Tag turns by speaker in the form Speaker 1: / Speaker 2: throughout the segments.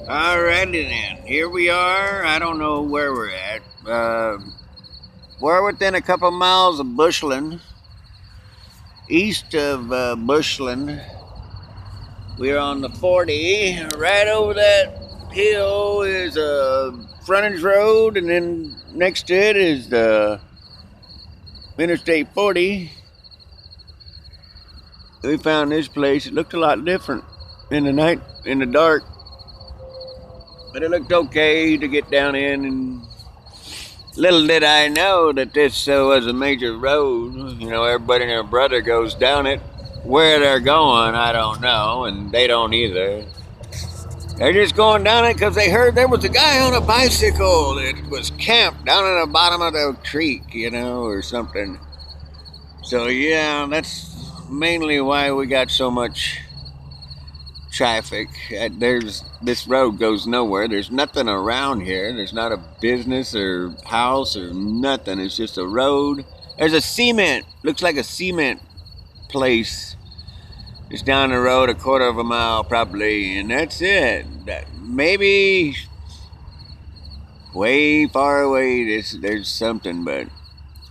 Speaker 1: Alrighty then, here we are. I don't know where we're at. We're within a couple miles of Bushland. East of Bushland, we're on the 40. Right over that hill is a frontage road, and then next to it is the Interstate 40. We found this place. It looked a lot different in the night, in the dark, but it looked okay to get down in. And little did I know that this was a major road. You know, everybody and their brother goes down it. Where they're going, I don't know, and they don't either. They're just going down it because they heard there was a guy on a bicycle that was camped down at the bottom of the creek, you know, or something. So, yeah, that's mainly why we got so much traffic. This road goes nowhere. There's nothing around here. There's not a business or house or nothing. It's just a road. There's a cement, looks like a cement place. It's down the road a quarter of a mile probably, and that's it. Maybe way far away there's something, but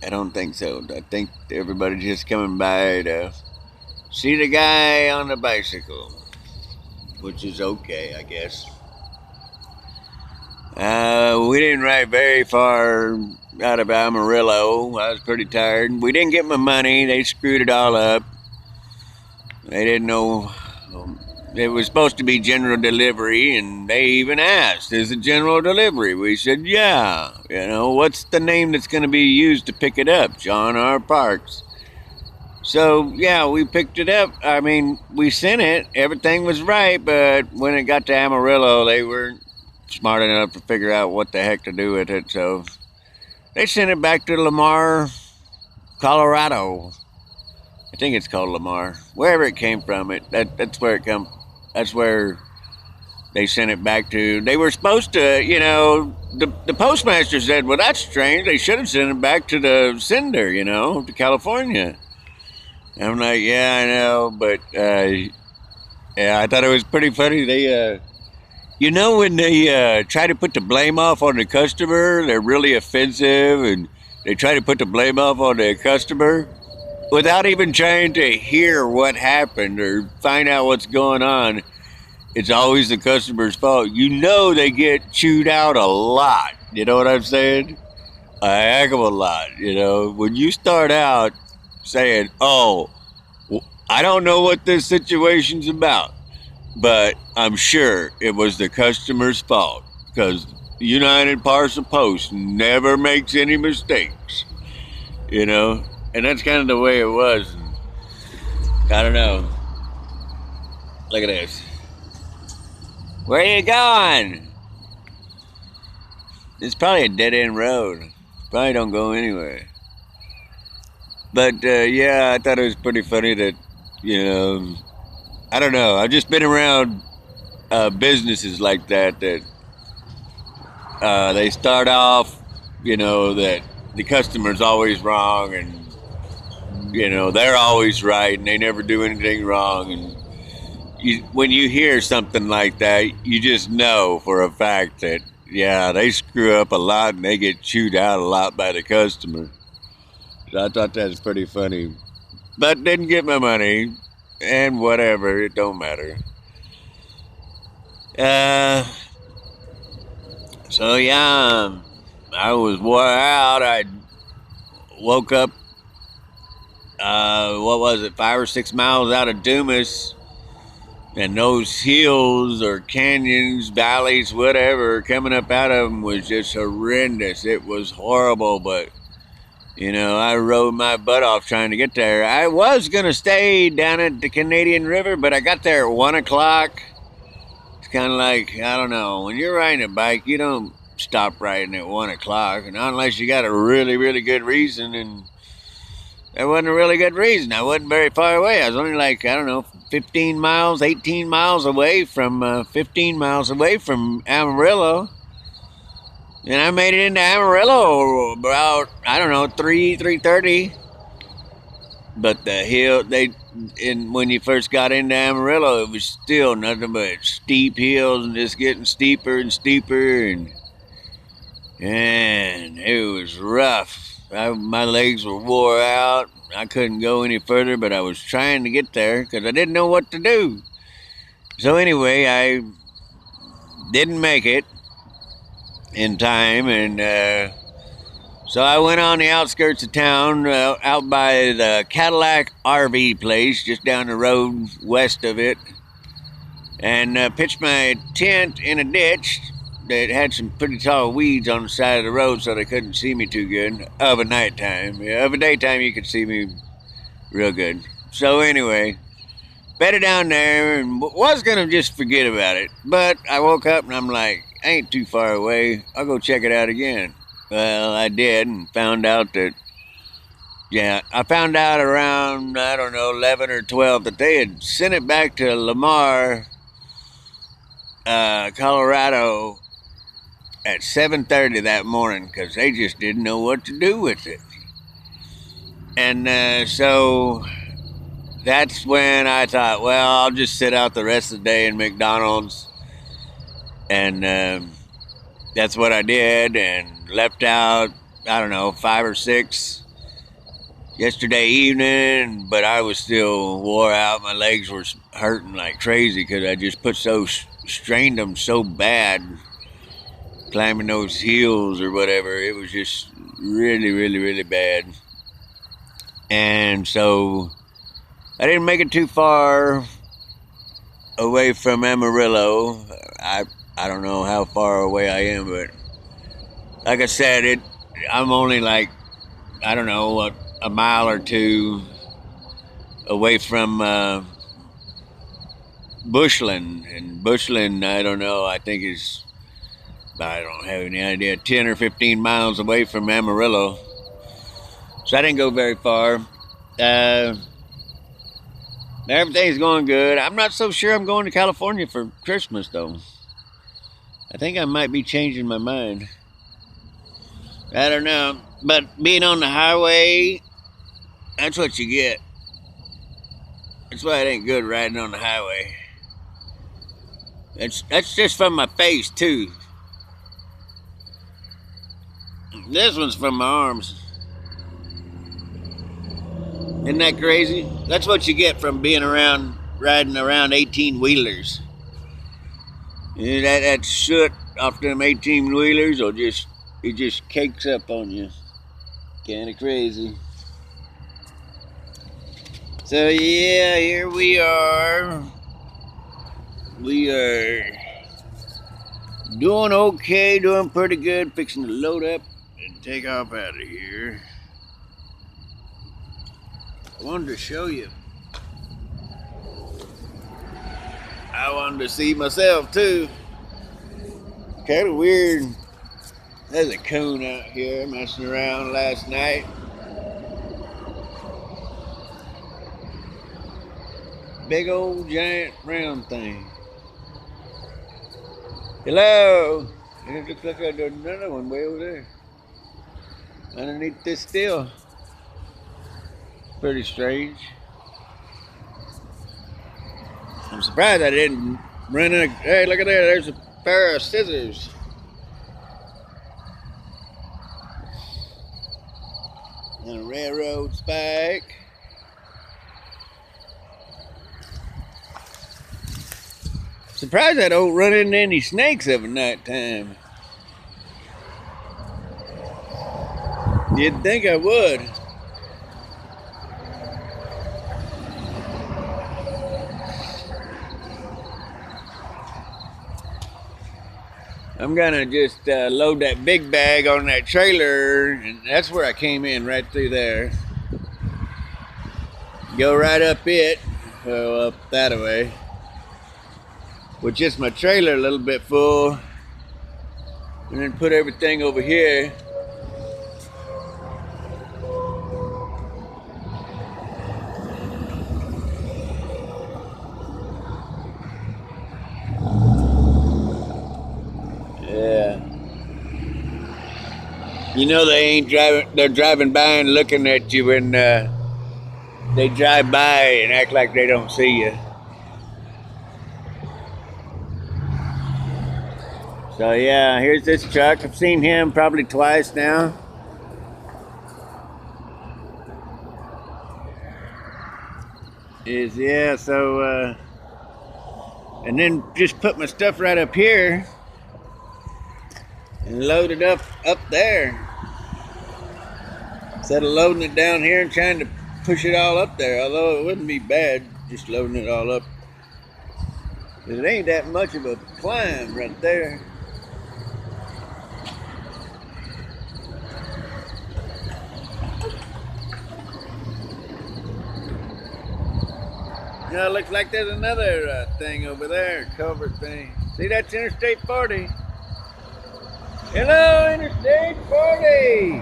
Speaker 1: I don't think so. I think everybody's just coming by to see the guy on the bicycle, which is okay, I guess. We didn't ride very far out of Amarillo. I was pretty tired. We didn't get my money. They screwed it all up. They didn't know it was supposed to be general delivery, and they even asked, is it general delivery? We said, yeah. You know, what's the name that's going to be used to pick it up? John R. Parks. So, yeah, we picked it up. I mean, we sent it. Everything was right, but when it got to Amarillo, they weren't smart enough to figure out what the heck to do with it. So they sent it back to Lamar, Colorado. I think it's called Lamar. Wherever it came from, that's where it come. That's where they sent it back to. They were supposed to, you know, the postmaster said, well, that's strange. They should have sent it back to the sender, you know, to California. And I'm like, yeah, I know, but yeah, I thought it was pretty funny. They, you know, when they try to put the blame off on the customer, they're really offensive, and they try to put the blame off on the customer without even trying to hear what happened or find out what's going on. It's always the customer's fault. You know, they get chewed out a lot. You know what I'm saying? A heck of a lot. You know, when you start out saying, oh, I don't know what this situation's about, but I'm sure it was the customer's fault, because United Parcel Post never makes any mistakes, you know? And that's kind of the way it was. I don't know. Look at this. Where are you going? It's probably a dead-end road. Probably don't go anywhere. But, yeah, I thought it was pretty funny that, you know, I don't know. I've just been around businesses like that they start off, you know, that the customer's always wrong, and you know, they're always right, and they never do anything wrong. And when you hear something like that, you just know for a fact that, yeah, they screw up a lot and they get chewed out a lot by the customer. So I thought that was pretty funny. But didn't get my money, and whatever, it don't matter. So yeah, I was wore out. I woke up, what was it, 5 or 6 miles out of Dumas, and those hills or canyons, valleys, whatever, coming up out of them was just horrendous. It was horrible, but you know, I rode my butt off trying to get there. I was going to stay down at the Canadian River, but I got there at 1 o'clock. It's kind of like, I don't know, when you're riding a bike, you don't stop riding at 1 o'clock, and not unless you got a really, really good reason, and there wasn't a really good reason. I wasn't very far away. I was only like, I don't know, 15 miles, 18 miles away from, 15 miles away from Amarillo. And I made it into Amarillo about, I don't know, 3:30. But the hill, when you first got into Amarillo, it was still nothing but steep hills and just getting steeper and steeper, and it was rough. My legs were wore out. I couldn't go any further, but I was trying to get there because I didn't know what to do. So anyway, I didn't make it in time, and so I went on the outskirts of town, out by the Cadillac RV place, just down the road west of it, and pitched my tent in a ditch that had some pretty tall weeds on the side of the road, so they couldn't see me too good of a nighttime. Yeah, of a daytime, you could see me real good. So anyway, bedded down there and was gonna just forget about it, but I woke up and I'm like, I ain't too far away. I'll go check it out again. Well, I did, and found out that, yeah, I found out around, I don't know, 11 or 12 that they had sent it back to Lamar, Colorado at 7:30 that morning because they just didn't know what to do with it. And so that's when I thought, well, I'll just sit out the rest of the day in McDonald's. And that's what I did, and left out, I don't know, 5 or 6 yesterday evening, but I was still wore out. My legs were hurting like crazy because I just strained them so bad climbing those hills or whatever. It was just really, really, really bad. And so I didn't make it too far away from Amarillo. I don't know how far away I am, but like I said, I'm only like, I don't know, a mile or two away from Bushland. And Bushland, I don't know, I think I don't have any idea, 10 or 15 miles away from Amarillo. So I didn't go very far. Everything's going good. I'm not so sure I'm going to California for Christmas, though. I think I might be changing my mind. I don't know. But being on the highway, that's what you get. That's why it ain't good riding on the highway. That's just from my face, too. This one's from my arms. Isn't that crazy? That's what you get from being riding around 18-wheelers. That soot off them 18-wheelers it just cakes up on you. Kind of crazy. So yeah, here we are. We are doing okay, doing pretty good, fixing to load up and take off out of here. I wanted to show you. I wanted to see myself too. Kind of weird. There's a coon out here messing around last night. Big old giant brown thing. Hello. It looks like there's another one way over there. Underneath this still. Pretty strange. I'm surprised I didn't run in. Hey, look at there. There's a pair of scissors. And a railroad spike. Surprised I don't run into any snakes every night time. You'd think I would. I'm gonna just load that big bag on that trailer, and that's where I came in, right through there. Go right up it, go up that way. With just my trailer a little bit full, and then put everything over here. Yeah. You know they ain't driving, they're driving by and looking at you when they drive by and act like they don't see you. So yeah, here's this truck. I've seen him probably twice now. And then just put my stuff right up here and load it up there. Instead of loading it down here and trying to push it all up there, although it wouldn't be bad just loading it all up. It ain't that much of a climb right there. You know, it looks like there's another thing over there, culvert thing. See, that's Interstate 40. Hello, Interstate 40!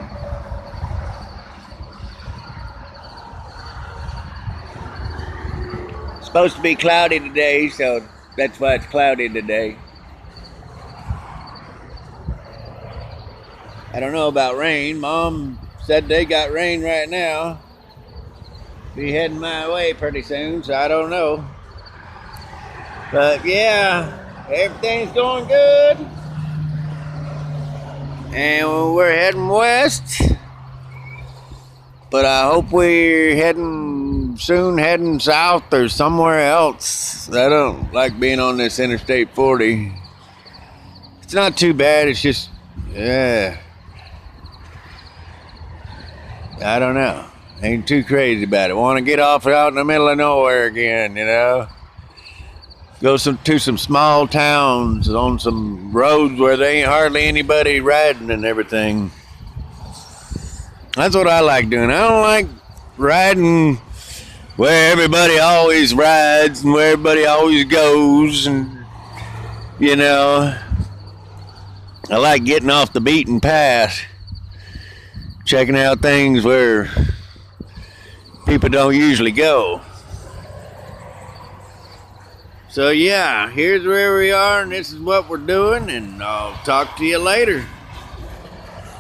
Speaker 1: It's supposed to be cloudy today, so that's why it's cloudy today. I don't know about rain. Mom said they got rain right now. Be heading my way pretty soon, so I don't know. But yeah, everything's going good. And we're heading west. But I hope we're soon heading south or somewhere else. I don't like being on this Interstate 40. It's not too bad, it's just, yeah. I don't know. Ain't too crazy about it. Want to get off out in the middle of nowhere again, you know? Go to some small towns on some roads where there ain't hardly anybody riding and everything. That's what I like doing. I don't like riding where everybody always rides and where everybody always goes, and you know, I like getting off the beaten path, checking out things where people don't usually go. So yeah, here's where we are and this is what we're doing, and I'll talk to you later.